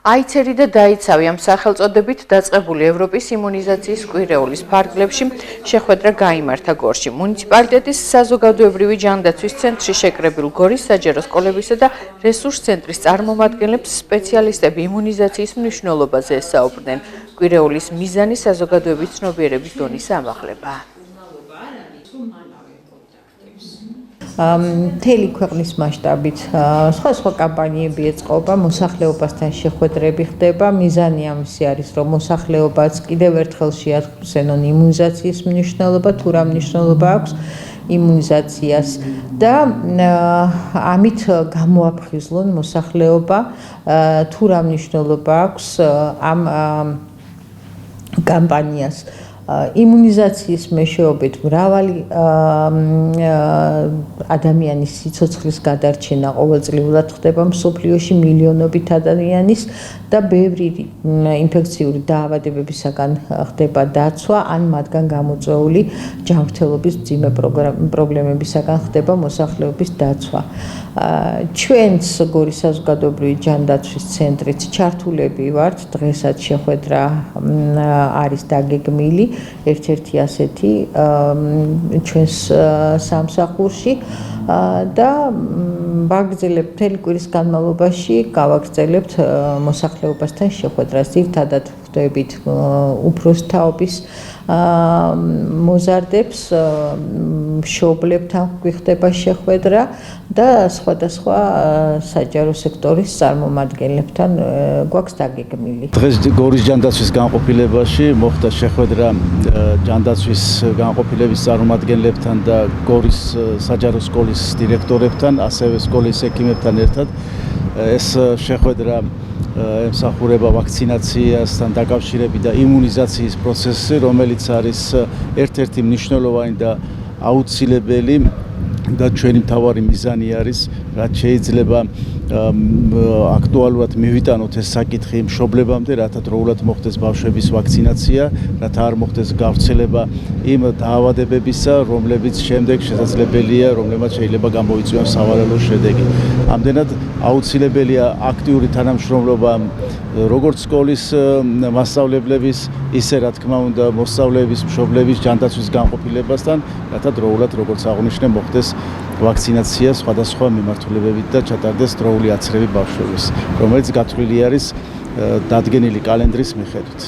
აიცერი და დაიცავი ამ სახელწოდებით დაწყებული ევროპის იმუნიზაციის კვირეულის ფარგლებში შეხვედრა გაიმართა გორში. მუნიციპალიტეტის საზოგადოებრივი ჯანდაცვის ცენტრში შეკრებილ გორის საჯარო სკოლებისა და რესურს ცენტრის წარმომადგენლებს სპეციალისტები იმუნიზაციის მნიშვნელობაზე ესაუბრნენ. კვირეულის მიზანი საზოგადოების ცნობიერების დონის ამაღლება. მთელი ქვეყნის მასშტაბით სხვა კამპანიები ეწყობა, მოსახლეობასთან შეხვედრები ხდება. მიზანი ამისი არის, რომ მოსახლეობაც კიდევ ერთხელ შეატყბოსენონ იმუნიზაციის მნიშვნელობა, თუ რა მნიშვნელობა აქვს იმუნიზაციას და ამით გამოაფხიზლონ მოსახლეობა, თუ რა მნიშვნელობა აქვს ამ კამპანიას. იმუნიზაციის მეშვეობით მრავალი ადამიანის სიცოცხლის გადარჩენა ყოველწლიურად ხდება მსოფლიოში მილიონობით ადამიანის და ბევრი ინფექციური დაავადებებისაგან ხდება დაცვა, ან მათგან გამოწვეული ჯანმრთელობის მძიმე პრობლემებისაგან ხდება მოსახლეობის დაცვა. ჩვენც გორის საზოგადოებრივი ჯანდაცვის ცენტრით ჩართულები ვართ, დღესაც შეხვედრა არის დაგეგმილი. ერთ-ერთი ასეთი ჩვენს სამსახურში და ვაგრძელებთ მთელი კვირის განმავლობაში გავაგრძელებთ მოსახლეობასთან შეხვედრას. ძირითადად ვხვდებით უფროს თაობის მოზარდებს, მშობლებთან გვიხდება შეხვედრა და სხვადასხვა საჯარო სექტორის წარმომადგენლებთან გვაქვს დაგეგმილი. დღეს გორის ჯანდაცვის განყოფილებაში მოხდა შეხვედრა ჯანდაცვის განყოფილების წარმომადგენლებთან და გორის საჯარო სკოლის დირექტორებთან, ასევე სკოლის ექიმებთან ერთად. ეს შეხვედრა ემსახურება ვაქცინაციასთან დაკავშირებით და იმუნიზაციის პროცესზე, რომელიც არის ერთ-ერთი მნიშვნელოვანი და აუცილებელი და ჩვენი მთავარი მიზანი არის, რაც შეიძლება აქტუალურად მივიტანოთ ეს საკითხი მშობლებამდე, რათა დროულად მოხდეს ბავშვების ვაქცინაცია, რათა არ მოხდეს გავრცელება იმ დაავადებებისა, რომლებიც შემდეგ შესაძლებელია, რომლებმაც შეიძლება გამოიწვიოს სავალალო შედეგი. ამდენად აუცილებელია აქტიური თანამშრომლობა როგორც სკოლის მასწავლებლების, ისე რა თქმა უნდა მოსწავლეების, მშობლების, ჯანდაცვის განყოფილებასთან, რათა დროულად, როგორც აღნიშნე, მოხდეს ვაქცინაცია სხვადასხვა მიმართულებებით და ჩატარდეს დროული აცრევი ბავშვების, რომელიც გათვლილი არის დადგენილი კალენდრის მიხედვით.